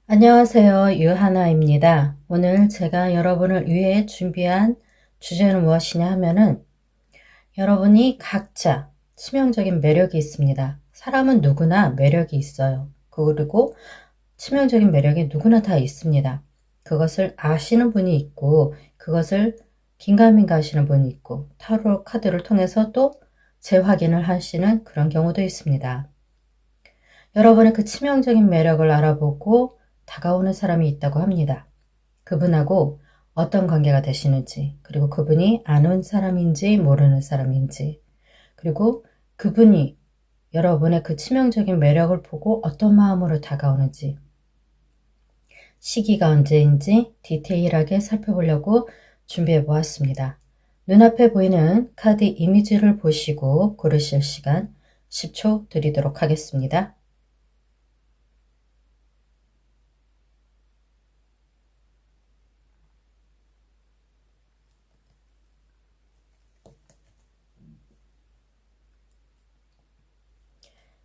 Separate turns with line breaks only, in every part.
안녕하세요. 유하나입니다. 오늘 제가 여러분을 위해 준비한 주제는 무엇이냐 하면은 여러분이 각자 치명적인 매력이 있습니다. 사람은 누구나 매력이 있어요. 그리고 치명적인 매력이 누구나 다 있습니다. 그것을 아시는 분이 있고 그것을 긴가민가 하시는 분이 있고 타로 카드를 통해서 또 재확인을 하시는 그런 경우도 있습니다. 여러분의 그 치명적인 매력을 알아보고 다가오는 사람이 있다고 합니다. 그분하고 어떤 관계가 되시는지, 그리고 그분이 아는 사람인지 모르는 사람인지, 그리고 그분이 여러분의 그 치명적인 매력을 보고 어떤 마음으로 다가오는지, 시기가 언제인지 디테일하게 살펴보려고 준비해 보았습니다. 눈앞에 보이는 카드 이미지를 보시고 고르실 시간 10초 드리도록 하겠습니다.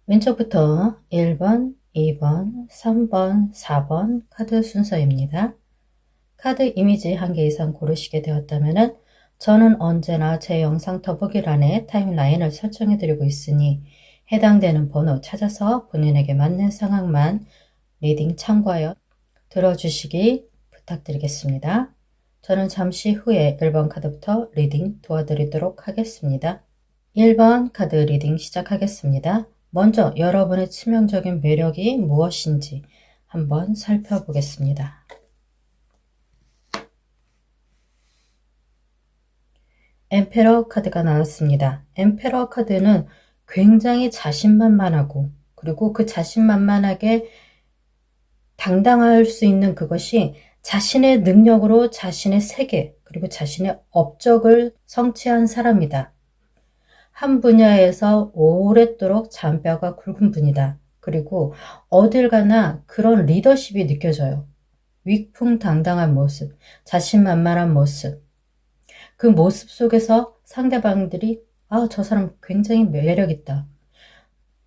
왼쪽부터 1번, 2번, 3번, 4번 카드 순서입니다. 카드 이미지 한 개 이상 고르시게 되었다면 저는 언제나 제 영상 더보기란에 타임라인을 설정해 드리고 있으니 해당되는 번호 찾아서 본인에게 맞는 상황만 리딩 참고하여 들어주시기 부탁드리겠습니다. 저는 잠시 후에 1번 카드부터 리딩 도와드리도록 하겠습니다. 1번 카드 리딩 시작하겠습니다. 먼저 여러분의 치명적인 매력이 무엇인지 한번 살펴보겠습니다. 엠페러 카드가 나왔습니다. 엠페러 카드는 굉장히 자신만만하고 그리고 그 자신만만하게 당당할 수 있는 그것이 자신의 능력으로 자신의 세계 그리고 자신의 업적을 성취한 사람이다. 한 분야에서 오랫도록 잔뼈가 굵은 분이다. 그리고 어딜 가나 그런 리더십이 느껴져요. 위풍당당한 모습, 자신만만한 모습. 그 모습 속에서 상대방들이 저 사람 굉장히 매력있다.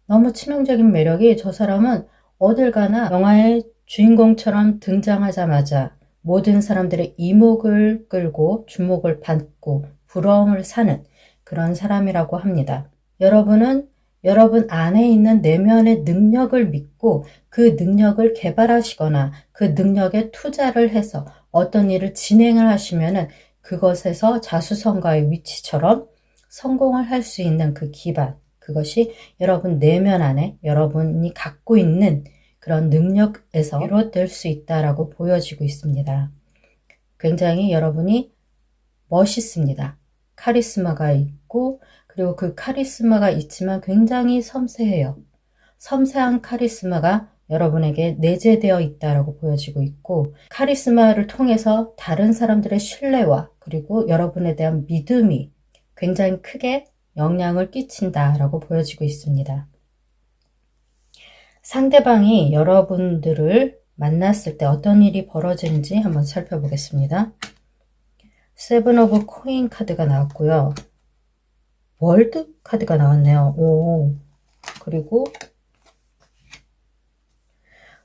너무 치명적인 매력이 저 사람은 어딜 가나 영화의 주인공처럼 등장하자마자 모든 사람들의 이목을 끌고 주목을 받고 부러움을 사는 그런 사람이라고 합니다. 여러분은 여러분 안에 있는 내면의 능력을 믿고 그 능력을 개발하시거나 그 능력에 투자를 해서 어떤 일을 진행을 하시면은 그것에서 자수성가의 위치처럼 성공을 할 수 있는 그 기반, 그것이 여러분 내면 안에 여러분이 갖고 있는 그런 능력에서 비롯될 수 있다라고 보여지고 있습니다. 굉장히 여러분이 멋있습니다. 카리스마가 있고 그리고 그 카리스마가 있지만 굉장히 섬세해요. 섬세한 카리스마가 여러분에게 내재되어 있다라고 보여지고 있고 카리스마를 통해서 다른 사람들의 신뢰와 그리고 여러분에 대한 믿음이 굉장히 크게 영향을 끼친다라고 보여지고 있습니다. 상대방이 여러분들을 만났을 때 어떤 일이 벌어지는지 한번 살펴보겠습니다. 세븐 오브 코인 카드가 나왔고요. 월드 카드가 나왔네요. 그리고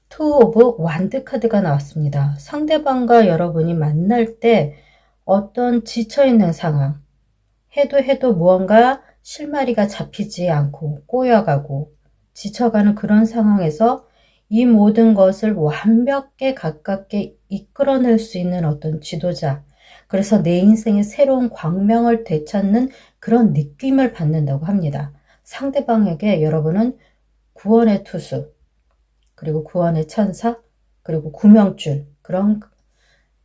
투 오브 완드 카드가 나왔습니다. 상대방과 여러분이 만날 때 어떤 지쳐있는 상황, 해도 무언가 실마리가 잡히지 않고 꼬여가고 지쳐가는 그런 상황에서 이 모든 것을 완벽에 가깝게 이끌어낼 수 있는 어떤 지도자, 그래서 내 인생의 새로운 광명을 되찾는 그런 느낌을 받는다고 합니다. 상대방에게 여러분은 구원의 투수, 그리고 구원의 천사, 그리고 구명줄, 그런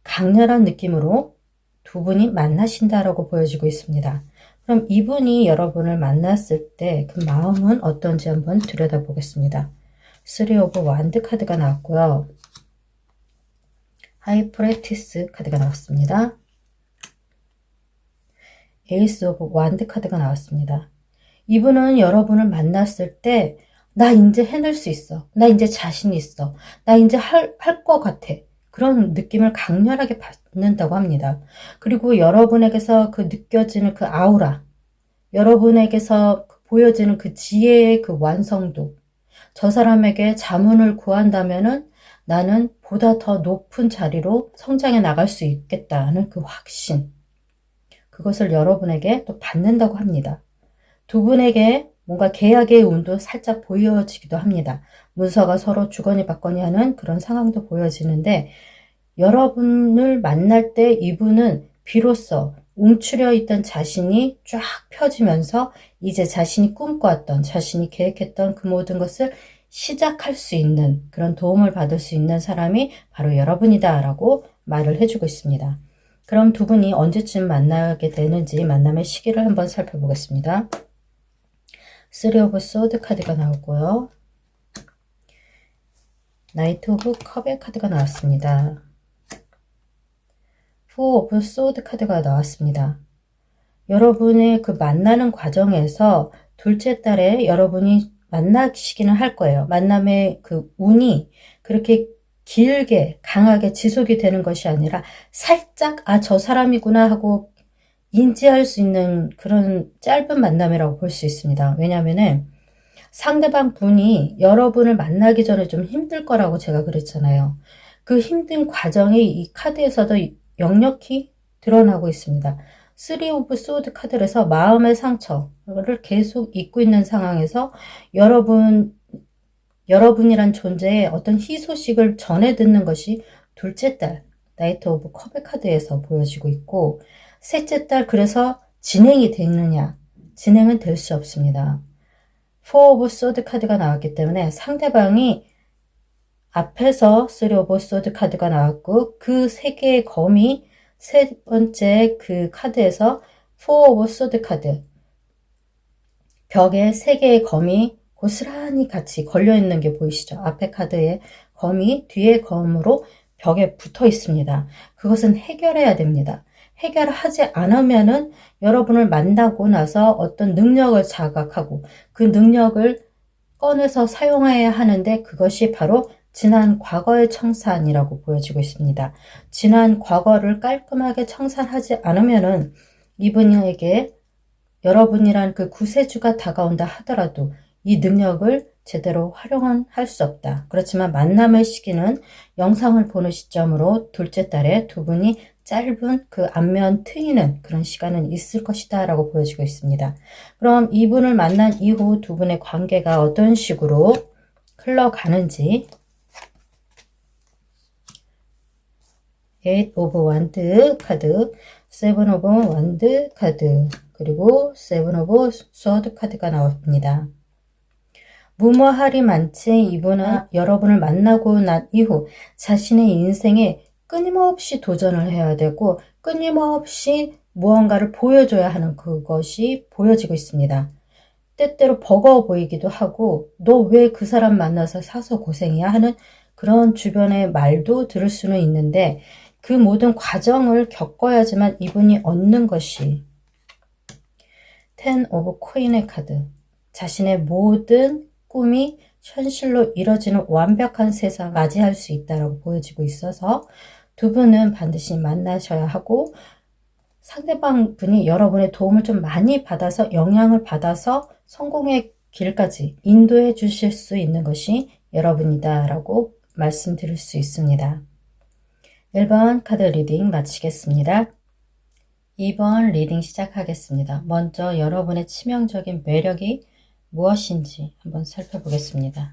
강렬한 느낌으로 두 분이 만나신다라고 보여지고 있습니다. 그럼 이분이 여러분을 만났을 때 그 마음은 어떤지 한번 들여다보겠습니다. 3 오브 완드 카드가 나왔고요. 하이 프레티스 카드가 나왔습니다. 에이스 오브 완드 카드가 나왔습니다. 이분은 여러분을 만났을 때 나 이제 해낼 수 있어. 나 이제 자신 있어. 나 이제 할 것 같아. 그런 느낌을 강렬하게 받는다고 합니다. 그리고 여러분에게서 그 느껴지는 그 아우라, 여러분에게서 보여지는 그 지혜의 그 완성도, 저 사람에게 자문을 구한다면은 나는 보다 더 높은 자리로 성장해 나갈 수 있겠다는 그 확신, 그것을 여러분에게 또 받는다고 합니다. 두 분에게 뭔가 계약의 운도 살짝 보여지기도 합니다. 문서가 서로 주거니 받거니 하는 그런 상황도 보여지는데, 여러분을 만날 때 이분은 비로소 움츠려 있던 자신이 쫙 펴지면서 이제 자신이 꿈꿔왔던, 자신이 계획했던 그 모든 것을 시작할 수 있는, 그런 도움을 받을 수 있는 사람이 바로 여러분이다 라고 말을 해주고 있습니다. 그럼 두 분이 언제쯤 만나게 되는지 만남의 시기를 한번 살펴보겠습니다. 3 오브 소드 카드가 나오고요. 나이트 오브 컵의 카드가 나왔습니다. 4 오브 소드 카드가 나왔습니다. 여러분의 그 만나는 과정에서 둘째 달에 여러분이 만나시기는 할 거예요. 만남의 그 운이 그렇게 길게 강하게 지속이 되는 것이 아니라 살짝 저 사람이구나 하고 인지할 수 있는 그런 짧은 만남이라고 볼 수 있습니다. 왜냐하면은 상대방 분이 여러분을 만나기 전에 좀 힘들 거라고 제가 그랬잖아요. 그 힘든 과정이 이 카드에서도 역력히 드러나고 있습니다. 3 오브 소드 카드에서 마음의 상처를 계속 잊고 있는 상황에서 여러분이란 존재의 어떤 희소식을 전해 듣는 것이 둘째 달 나이트 오브 컵의 카드에서 보여지고 있고, 셋째 달 그래서 진행이 되느냐? 진행은 될 수 없습니다. 4 오브 소드 카드가 나왔기 때문에 상대방이 앞에서 3 오브 소드 카드가 나왔고, 그 세 개의 검이 세 번째 그 카드에서 4 오브 소드 카드, 벽에 세 개의 검이 고스란히 같이 걸려있는 게 보이시죠? 앞에 카드에 검이 뒤에 검으로 벽에 붙어 있습니다. 그것은 해결해야 됩니다. 해결하지 않으면은 여러분을 만나고 나서 어떤 능력을 자각하고 그 능력을 꺼내서 사용해야 하는데, 그것이 바로 지난 과거의 청산이라고 보여지고 있습니다. 지난 과거를 깔끔하게 청산하지 않으면은 이분에게 여러분이란 그 구세주가 다가온다 하더라도 이 능력을 제대로 활용은 할 수 없다. 그렇지만 만남의 시기는 영상을 보는 시점으로 둘째 달에 두 분이 짧은 그 안면 트이는 그런 시간은 있을 것이다 라고 보여지고 있습니다. 그럼 이분을 만난 이후 두 분의 관계가 어떤 식으로 흘러가는지, 8 오브 완드 카드, 7 오브 완드 카드, 그리고 7 오브 소드 카드가 나옵니다. 무모할이 많지 이분은 여러분을 만나고 난 이후 자신의 인생에 끊임없이 도전을 해야 되고 끊임없이 무언가를 보여줘야 하는 그것이 보여지고 있습니다. 때때로 버거워 보이기도 하고 너 왜 그 사람 만나서 사서 고생이야 하는 그런 주변의 말도 들을 수는 있는데, 그 모든 과정을 겪어야지만 이분이 얻는 것이 10 오브 코인의 카드, 자신의 모든 꿈이 현실로 이뤄지는 완벽한 세상 맞이할 수 있다고 보여지고 있어서 두 분은 반드시 만나셔야 하고, 상대방 분이 여러분의 도움을 좀 많이 받아서 영향을 받아서 성공의 길까지 인도해 주실 수 있는 것이 여러분이다 라고 말씀드릴 수 있습니다. 1번 카드 리딩 마치겠습니다. 2번 리딩 시작하겠습니다. 먼저 여러분의 치명적인 매력이 무엇인지 한번 살펴보겠습니다.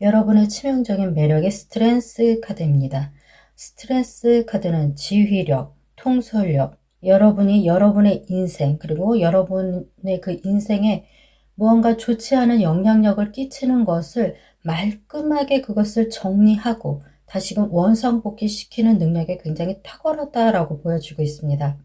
여러분의 치명적인 매력이 스트렝스 카드입니다. 스트렝스 카드는 지휘력, 통솔력, 여러분이 여러분의 인생 그리고 여러분의 그 인생에 무언가 좋지 않은 영향력을 끼치는 것을 말끔하게 그것을 정리하고 다시금 원상복귀시키는 능력이 굉장히 탁월하다라고 보여지고 있습니다.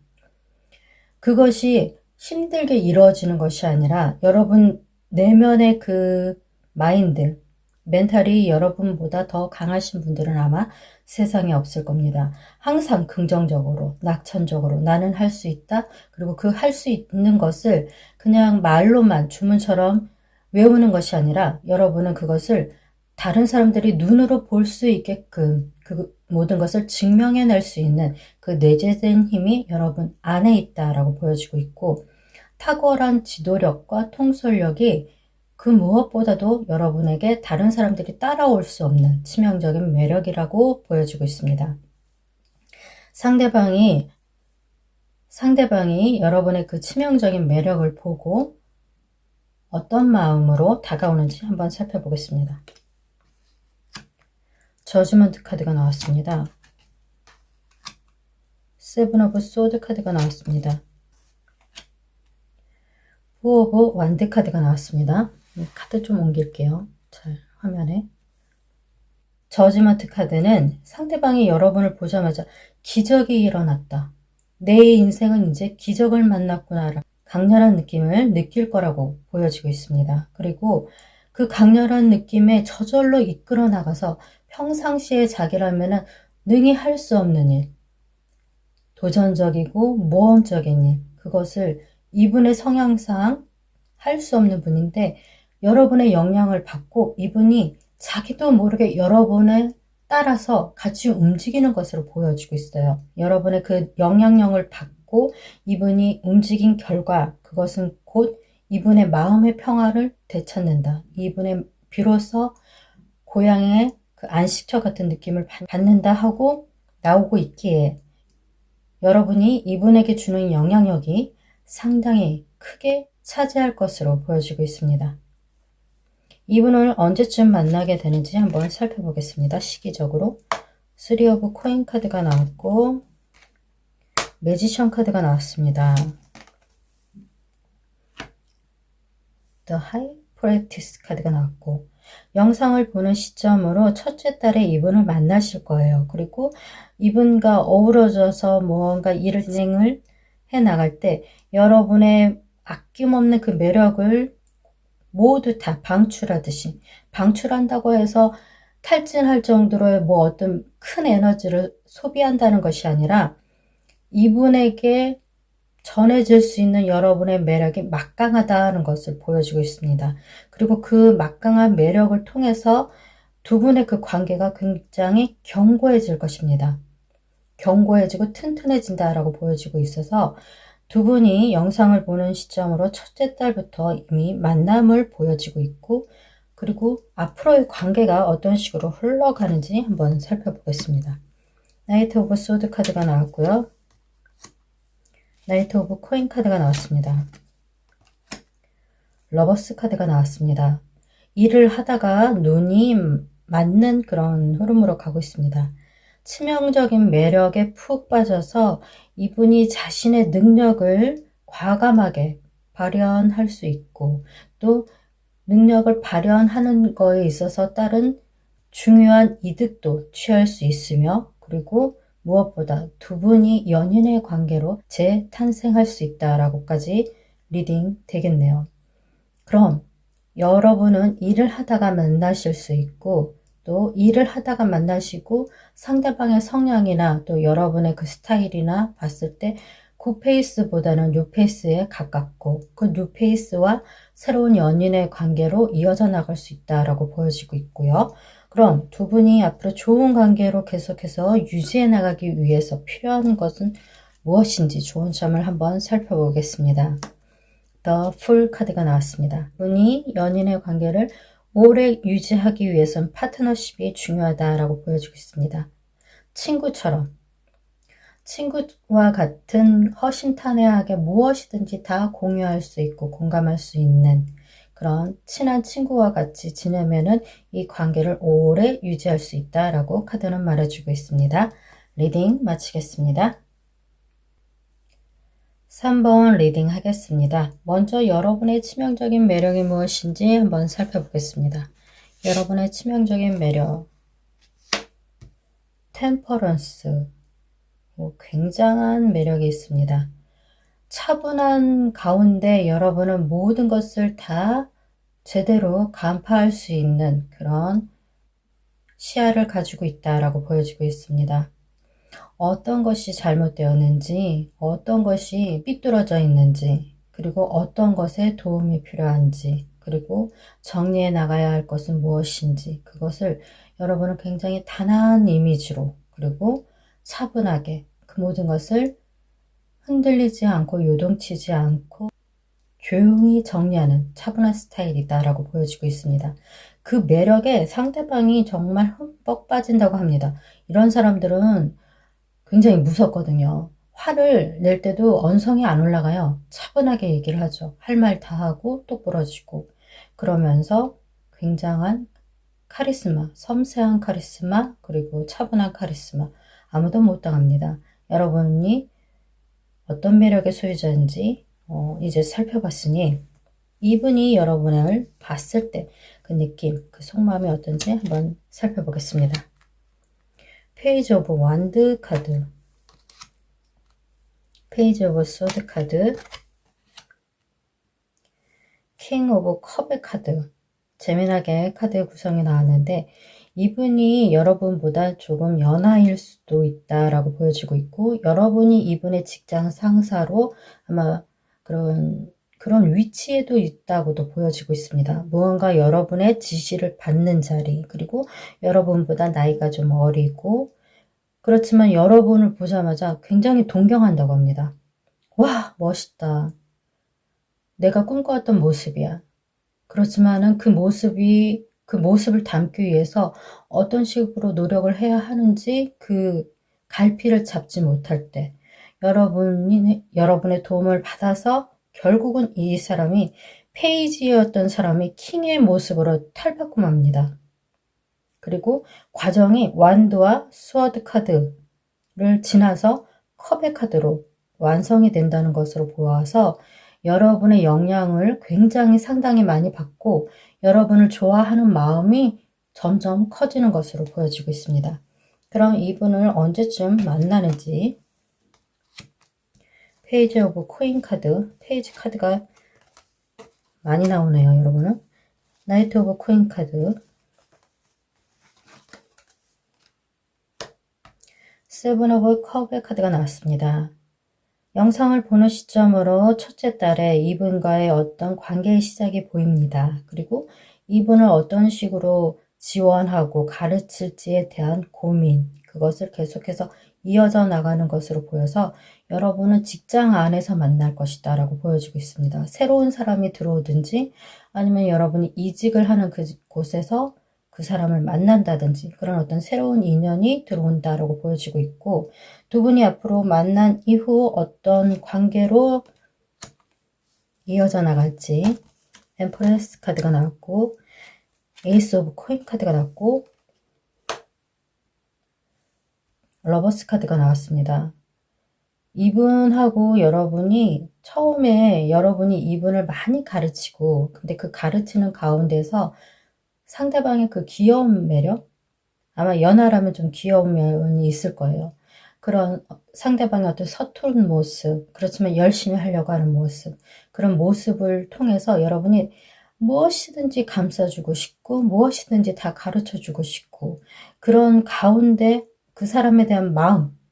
그것이 힘들게 이루어지는 것이 아니라 여러분 내면의 그 마인드, 멘탈이 여러분보다 더 강하신 분들은 아마 세상에 없을 겁니다. 항상 긍정적으로, 낙천적으로 나는 할 수 있다. 그리고 그 할 수 있는 것을 그냥 말로만 주문처럼 외우는 것이 아니라 여러분은 그것을 다른 사람들이 눈으로 볼 수 있게끔 그 모든 것을 증명해낼 수 있는 그 내재된 힘이 여러분 안에 있다라고 보여지고 있고, 탁월한 지도력과 통솔력이 그 무엇보다도 여러분에게 다른 사람들이 따라올 수 없는 치명적인 매력이라고 보여지고 있습니다. 상대방이 여러분의 그 치명적인 매력을 보고 어떤 마음으로 다가오는지 한번 살펴보겠습니다. 저지먼트 카드가 나왔습니다. 세븐 오브 소드 카드가 나왔습니다. 후 오브 완드 카드가 나왔습니다. 카드 좀 옮길게요. 잘 화면에. 저지먼트 카드는 상대방이 여러분을 보자마자 기적이 일어났다. 내 인생은 이제 기적을 만났구나. 강렬한 느낌을 느낄 거라고 보여지고 있습니다. 그리고 그 강렬한 느낌에 저절로 이끌어 나가서 평상시에 자기라면 능히 할 수 없는 일, 도전적이고 모험적인 일, 그것을 이분의 성향상 할 수 없는 분인데 여러분의 영향을 받고 이분이 자기도 모르게 여러분을 따라서 같이 움직이는 것으로 보여지고 있어요. 여러분의 그 영향력을 받고 이분이 움직인 결과 그것은 곧 이분의 마음의 평화를 되찾는다. 이분의 비로소 고향의 그 안식처 같은 느낌을 받는다 하고 나오고 있기에 여러분이 이분에게 주는 영향력이 상당히 크게 차지할 것으로 보여지고 있습니다. 이분을 언제쯤 만나게 되는지 한번 살펴보겠습니다. 시기적으로. 3 오브 코인 카드가 나왔고 매지션 카드가 나왔습니다. The High Priestess 카드가 나왔고 영상을 보는 시점으로 첫째 달에 이분을 만나실 거예요. 그리고 이분과 어우러져서 무언가 일을 진행을 해나갈 때 여러분의 아낌없는 그 매력을 모두 다 방출하듯이, 방출한다고 해서 탈진할 정도로의 뭐 어떤 큰 에너지를 소비한다는 것이 아니라 이분에게 전해질 수 있는 여러분의 매력이 막강하다는 것을 보여주고 있습니다. 그리고 그 막강한 매력을 통해서 두 분의 그 관계가 굉장히 견고해질 것입니다. 견고해지고 튼튼해진다라고 보여지고 있어서 두 분이 영상을 보는 시점으로 첫째 달부터 이미 만남을 보여지고 있고 그리고 앞으로의 관계가 어떤 식으로 흘러가는지 한번 살펴보겠습니다. 나이트 오브 소드 카드가 나왔고요. 나이트 오브 코인 카드가 나왔습니다. 러버스 카드가 나왔습니다. 일을 하다가 눈이 맞는 그런 흐름으로 가고 있습니다. 치명적인 매력에 푹 빠져서 이분이 자신의 능력을 과감하게 발현할 수 있고 또 능력을 발현하는 거에 있어서 따른 중요한 이득도 취할 수 있으며 그리고 무엇보다 두 분이 연인의 관계로 재탄생할 수 있다라고까지 리딩 되겠네요. 그럼 여러분은 일을 하다가 만나실 수 있고 또 일을 하다가 만나시고 상대방의 성향이나 또 여러분의 그 스타일이나 봤을 때 굿페이스보다는 뉴페이스에 가깝고 그 뉴페이스와 새로운 연인의 관계로 이어져 나갈 수 있다라고 보여지고 있고요. 그럼 두 분이 앞으로 좋은 관계로 계속해서 유지해 나가기 위해서 필요한 것은 무엇인지 좋은 점을 한번 살펴보겠습니다. The Fool 카드가 나왔습니다. 분이 연인의 관계를 오래 유지하기 위해서는 파트너십이 중요하다라고 보여주고 있습니다. 친구처럼 친구와 같은 허심탄회하게 무엇이든지 다 공유할 수 있고 공감할 수 있는 그런 친한 친구와 같이 지내면은 이 관계를 오래 유지할 수 있다라고 카드는 말해주고 있습니다. 리딩 마치겠습니다. 3번 리딩 하겠습니다. 먼저 여러분의 치명적인 매력이 무엇인지 한번 살펴보겠습니다. 여러분의 치명적인 매력 템퍼런스 굉장한 매력이 있습니다. 차분한 가운데 여러분은 모든 것을 다 제대로 간파할 수 있는 그런 시야를 가지고 있다라고 보여지고 있습니다. 어떤 것이 잘못되었는지, 어떤 것이 삐뚤어져 있는지, 그리고 어떤 것에 도움이 필요한지, 그리고 정리해 나가야 할 것은 무엇인지 그것을 여러분은 굉장히 단아한 이미지로 그리고 차분하게 그 모든 것을 흔들리지 않고 요동치지 않고 조용히 정리하는 차분한 스타일이다라고 보여지고 있습니다. 그 매력에 상대방이 정말 흠뻑 빠진다고 합니다. 이런 사람들은 굉장히 무섭거든요. 화를 낼 때도 언성이 안 올라가요. 차분하게 얘기를 하죠. 할 말 다 하고 똑부러지고 그러면서 굉장한 카리스마, 섬세한 카리스마, 그리고 차분한 카리스마, 아무도 못 당합니다. 여러분이 어떤 매력의 소유자인지 이제 살펴봤으니 이분이 여러분을 봤을 때 그 느낌, 그 속마음이 어떤지 한번 살펴보겠습니다. 페이지 오브 완드 카드, 페이지 오브 소드 카드, 킹 오브 컵의 카드. 재미나게 카드의 구성이 나왔는데 이분이 여러분보다 조금 연하일 수도 있다라고 보여지고 있고, 여러분이 이분의 직장 상사로 아마 그런 위치에도 있다고도 보여지고 있습니다. 무언가 여러분의 지시를 받는 자리, 그리고 여러분보다 나이가 좀 어리고 그렇지만 여러분을 보자마자 굉장히 동경한다고 합니다. 와, 멋있다. 내가 꿈꿔왔던 모습이야. 그렇지만은 그 모습을 담기 위해서 어떤 식으로 노력을 해야 하는지 그 갈피를 잡지 못할 때 여러분의 도움을 받아서 결국은 이 사람이 페이지였던 사람이 킹의 모습으로 탈바꿈합니다. 그리고 과정이 완드와 스워드 카드를 지나서 컵의 카드로 완성이 된다는 것으로 보아서 여러분의 영향을 굉장히 상당히 많이 받고 여러분을 좋아하는 마음이 점점 커지는 것으로 보여지고 있습니다. 그럼 이분을 언제쯤 만나는지, 페이지 오브 코인 카드, 페이지 카드가 많이 나오네요. 여러분은 나이트 오브 코인 카드, 세븐 오브 컵의 카드가 나왔습니다. 영상을 보는 시점으로 첫째 달에 이분과의 어떤 관계의 시작이 보입니다. 그리고 이분을 어떤 식으로 지원하고 가르칠지에 대한 고민, 그것을 계속해서 이어져 나가는 것으로 보여서 여러분은 직장 안에서 만날 것이다 라고 보여지고 있습니다. 새로운 사람이 들어오든지 아니면 여러분이 이직을 하는 그곳에서 그 사람을 만난다든지 그런 어떤 새로운 인연이 들어온다라고 보여지고 있고, 두 분이 앞으로 만난 이후 어떤 관계로 이어져 나갈지, 엠프레스 카드가 나왔고 에이스 오브 코인 카드가 나왔고 러버스 카드가 나왔습니다. 이분하고 여러분이 처음에 여러분이 이분을 많이 가르치고, 근데 그 가르치는 가운데서 상대방의 그 귀여운 매력, 아마 연하라면 좀 귀여운 면이 있을 거예요. 그런 상대방의 어떤 서투른 모습, 그렇지만 열심히 하려고 하는 모습, 그런 모습을 통해서 여러분이 무엇이든지 감싸주고 싶고 무엇이든지 다 가르쳐주고 싶고, 그런 가운데 그 사람에 대한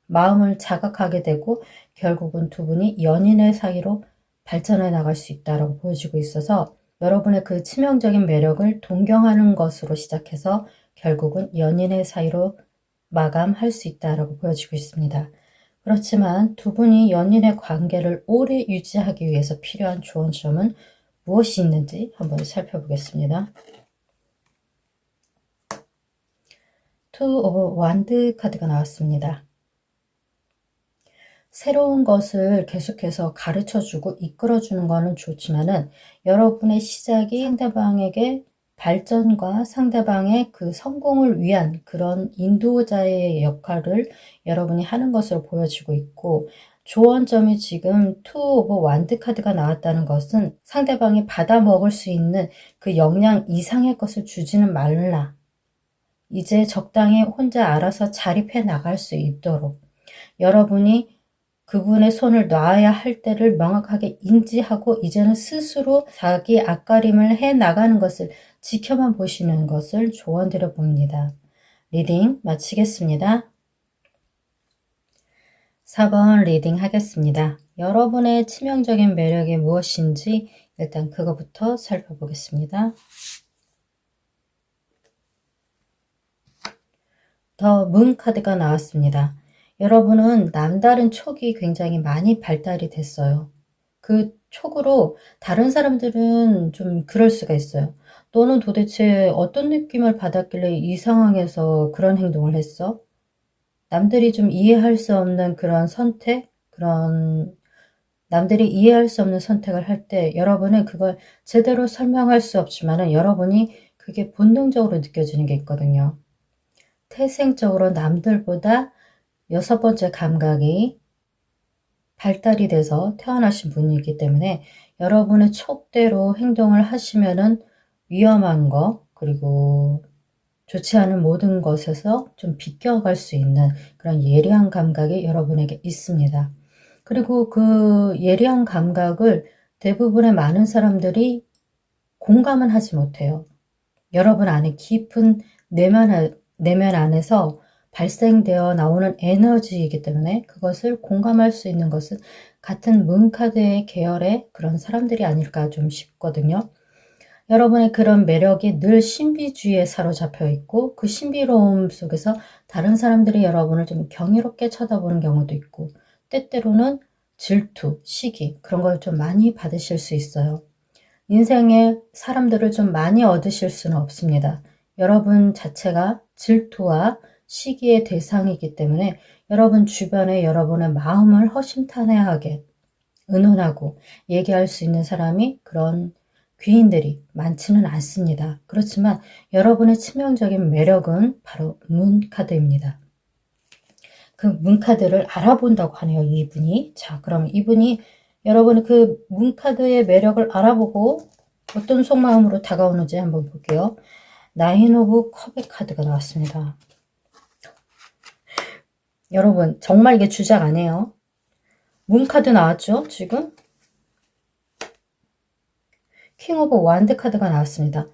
마음을 자각하게 되고 결국은 두 분이 연인의 사이로 발전해 나갈 수 있다고 보여지고 있어서 여러분의 그 치명적인 매력을 동경하는 것으로 시작해서 결국은 연인의 사이로 마감할 수 있다고 보여지고 있습니다. 그렇지만 두 분이 연인의 관계를 오래 유지하기 위해서 필요한 좋은 점은 무엇이 있는지 한번 살펴보겠습니다. 투 오브 완드 카드가 나왔습니다. 새로운 것을 계속해서 가르쳐주고 이끌어주는 것은 좋지만은 여러분의 시작이 상대방에게 발전과 상대방의 그 성공을 위한 그런 인도자의 역할을 여러분이 하는 것으로 보여지고 있고, 조언점이 지금 투 오브 완드 카드가 나왔다는 것은 상대방이 받아먹을 수 있는 그 역량 이상의 것을 주지는 말라. 이제 적당히 혼자 알아서 자립해 나갈 수 있도록 여러분이 그분의 손을 놔야 할 때를 명확하게 인지하고 이제는 스스로 자기 앞가림을 해 나가는 것을 지켜만 보시는 것을 조언드려 봅니다. 리딩 마치겠습니다. 4번 리딩 하겠습니다. 여러분의 치명적인 매력이 무엇인지 일단 그거부터 살펴보겠습니다. 더 문 카드가 나왔습니다. 여러분은 남다른 촉이 굉장히 많이 발달이 됐어요. 그 촉으로 다른 사람들은 좀 그럴 수가 있어요. 너는 도대체 어떤 느낌을 받았길래 이 상황에서 그런 행동을 했어? 남들이 좀 이해할 수 없는 그런 선택, 남들이 이해할 수 없는 선택을 할 때 여러분은 그걸 제대로 설명할 수 없지만은 여러분이 그게 본능적으로 느껴지는 게 있거든요. 태생적으로 남들보다 6번째 감각이 발달이 돼서 태어나신 분이기 때문에 여러분의 촉대로 행동을 하시면은 위험한 거, 그리고 좋지 않은 모든 것에서 좀 비껴갈 수 있는 그런 예리한 감각이 여러분에게 있습니다. 그리고 그 예리한 감각을 대부분의 많은 사람들이 공감은 하지 못해요. 여러분 안에 깊은 내면 안에서 발생되어 나오는 에너지이기 때문에 그것을 공감할 수 있는 것은 같은 문카드의 계열의 그런 사람들이 아닐까 좀 싶거든요. 여러분의 그런 매력이 늘 신비주의에 사로잡혀 있고 그 신비로움 속에서 다른 사람들이 여러분을 좀 경이롭게 쳐다보는 경우도 있고 때때로는 질투, 시기 그런 걸 좀 많이 받으실 수 있어요. 인생에 사람들을 좀 많이 얻으실 수는 없습니다. 여러분 자체가 질투와 시기의 대상이기 때문에 여러분 주변에 여러분의 마음을 허심탄회하게 의논하고 얘기할 수 있는 사람이 그런 귀인들이 많지는 않습니다. 그렇지만 여러분의 치명적인 매력은 바로 문카드입니다. 그 문카드를 알아본다고 하네요, 이분이. 자, 그럼 이분이 여러분의 그 문카드의 매력을 알아보고 어떤 속마음으로 다가오는지 한번 볼게요. 나인 오브 컵의 카드가 나왔습니다. 여러분, 정말 이게 주작 아니에요. 문카드 나왔죠, 지금? 킹 오브 완드 카드가 나왔습니다.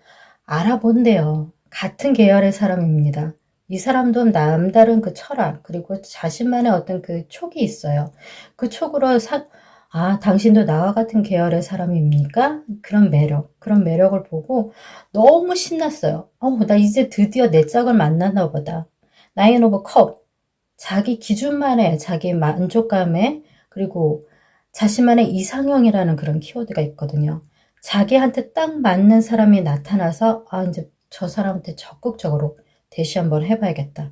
알아본대요. 같은 계열의 사람입니다. 이 사람도 남다른 그 철학, 그리고 자신만의 어떤 그 촉이 있어요. 그 촉으로 당신도 나와 같은 계열의 사람입니까? 그런 매력을 보고 너무 신났어요. 나 이제 드디어 내 짝을 만났나 보다. 나인 오브 컵. 자기 기준만의 자기 만족감에, 그리고 자신만의 이상형이라는 그런 키워드가 있거든요. 자기한테 딱 맞는 사람이 나타나서 이제 저 사람한테 적극적으로 대시 한번 해봐야겠다.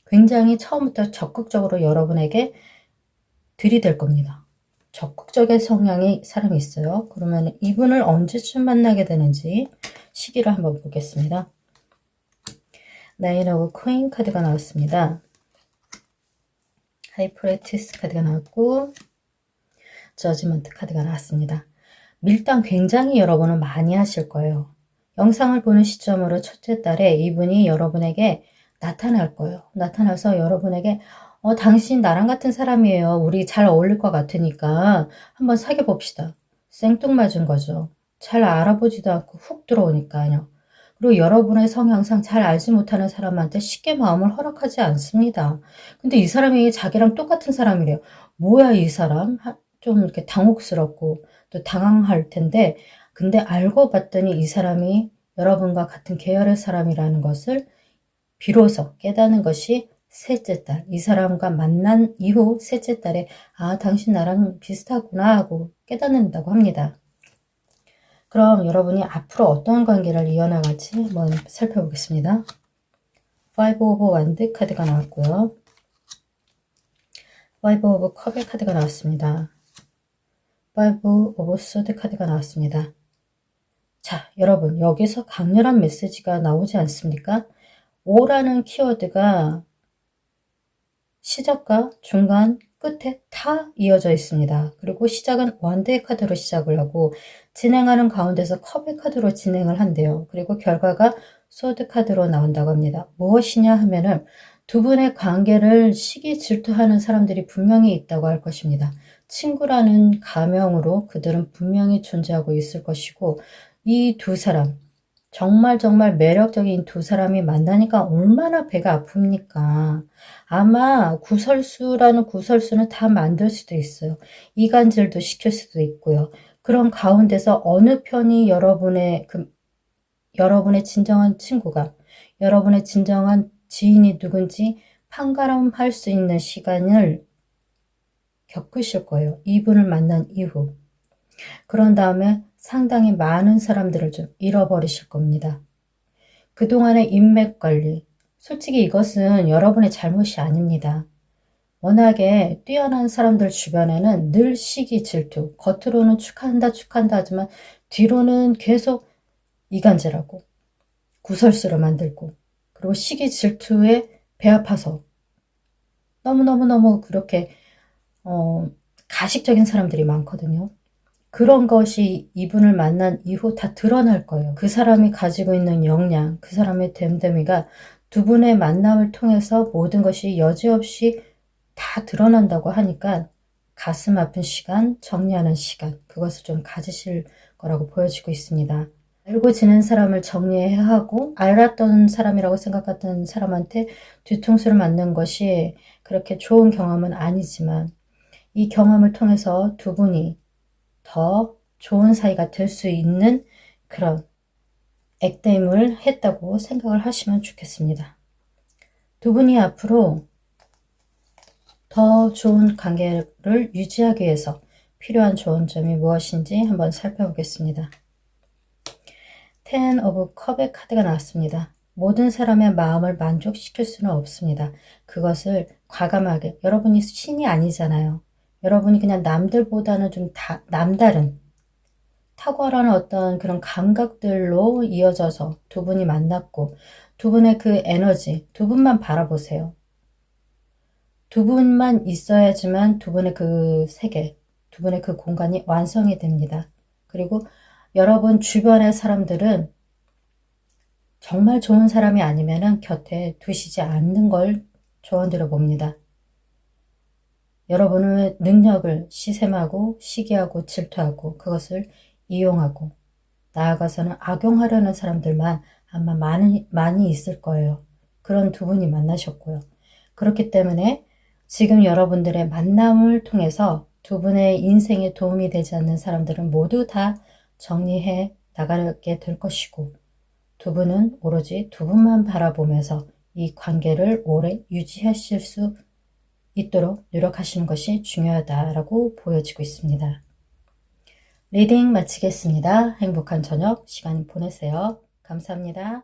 굉장히 처음부터 적극적으로 여러분에게 들이댈 겁니다. 적극적인 성향의 사람이 있어요. 그러면 이분을 언제쯤 만나게 되는지 시기를 한번 보겠습니다. 나인 오브 코인 카드가 나왔습니다. 하이프레티스 카드가 나왔고 저지먼트 카드가 나왔습니다. 밀당 굉장히 여러분은 많이 하실 거예요. 영상을 보는 시점으로 첫째 달에 이분이 여러분에게 나타날 거예요. 나타나서 여러분에게 당신 나랑 같은 사람이에요. 우리 잘 어울릴 것 같으니까 한번 사귀어 봅시다. 생뚱맞은 거죠. 잘 알아보지도 않고 훅 들어오니까요. 그리고 여러분의 성향상 잘 알지 못하는 사람한테 쉽게 마음을 허락하지 않습니다. 근데 이 사람이 자기랑 똑같은 사람이래요. 뭐야 이 사람? 좀 이렇게 당혹스럽고 또 당황할 텐데, 근데 알고 봤더니 이 사람이 여러분과 같은 계열의 사람이라는 것을 비로소 깨닫는 것이 셋째 달, 이 사람과 만난 이후 셋째 달에 당신 나랑 비슷하구나 하고 깨닫는다고 합니다. 그럼 여러분이 앞으로 어떤 관계를 이어나갈지 한번 살펴보겠습니다. 5 오브 완드 카드가 나왔고요. 5 오브 컵의 카드가 나왔습니다. 5 오브 소드 카드가 나왔습니다. 자, 여러분 여기서 강렬한 메시지가 나오지 않습니까? 5라는 키워드가 시작과 중간, 끝에 다 이어져 있습니다. 그리고 시작은 완드의 카드로 시작을 하고 진행하는 가운데서 컵의 카드로 진행을 한대요. 그리고 결과가 소드 카드로 나온다고 합니다. 무엇이냐 하면은 두 분의 관계를 시기 질투하는 사람들이 분명히 있다고 할 것입니다. 친구라는 가명으로 그들은 분명히 존재하고 있을 것이고 이 두 사람, 정말 매력적인 두 사람이 만나니까 얼마나 배가 아픕니까? 아마 구설수라는 구설수는 다 만들 수도 있어요. 이간질도 시킬 수도 있고요. 그런 가운데서 어느 편이 여러분의 진정한 친구가, 여러분의 진정한 지인이 누군지 판가름할 수 있는 시간을 겪으실 거예요. 이분을 만난 이후. 그런 다음에 상당히 많은 사람들을 좀 잃어버리실 겁니다. 그동안의 인맥 관리, 솔직히 이것은 여러분의 잘못이 아닙니다. 워낙에 뛰어난 사람들 주변에는 늘 시기 질투, 겉으로는 축하한다 축하한다 하지만 뒤로는 계속 이간질하고 구설수를 만들고 그리고 시기 질투에 배 아파서 너무너무너무 그렇게 가식적인 사람들이 많거든요. 그런 것이 이분을 만난 이후 다 드러날 거예요. 그 사람이 가지고 있는 역량, 그 사람의 됨됨이가 두 분의 만남을 통해서 모든 것이 여지없이 다 드러난다고 하니까 가슴 아픈 시간, 정리하는 시간, 그것을 좀 가지실 거라고 보여지고 있습니다. 알고 지낸 사람을 정리해야 하고 알았던 사람이라고 생각했던 사람한테 뒤통수를 맞는 것이 그렇게 좋은 경험은 아니지만 이 경험을 통해서 두 분이 더 좋은 사이가 될 수 있는 그런 액땜을 했다고 생각을 하시면 좋겠습니다. 두 분이 앞으로 더 좋은 관계를 유지하기 위해서 필요한 좋은 점이 무엇인지 한번 살펴보겠습니다. Ten of Cup의 카드가 나왔습니다. 모든 사람의 마음을 만족시킬 수는 없습니다. 그것을 과감하게, 여러분이 신이 아니잖아요. 여러분이 그냥 남들보다는 좀 남다른 탁월한 어떤 그런 감각들로 이어져서 두 분이 만났고 두 분의 그 에너지, 두 분만 바라보세요. 두 분만 있어야지만 두 분의 그 세계, 두 분의 그 공간이 완성이 됩니다. 그리고 여러분 주변의 사람들은 정말 좋은 사람이 아니면 곁에 두시지 않는 걸 조언드려 봅니다. 여러분의 능력을 시샘하고 시기하고 질투하고 그것을 이용하고 나아가서는 악용하려는 사람들만 아마 많이 있을 거예요. 그런 두 분이 만나셨고요. 그렇기 때문에 지금 여러분들의 만남을 통해서 두 분의 인생에 도움이 되지 않는 사람들은 모두 다 정리해 나가게 될 것이고 두 분은 오로지 두 분만 바라보면서 이 관계를 오래 유지하실 수 있도록 노력하시는 것이 중요하다라고 보여지고 있습니다. 리딩 마치겠습니다. 행복한 저녁 시간 보내세요. 감사합니다.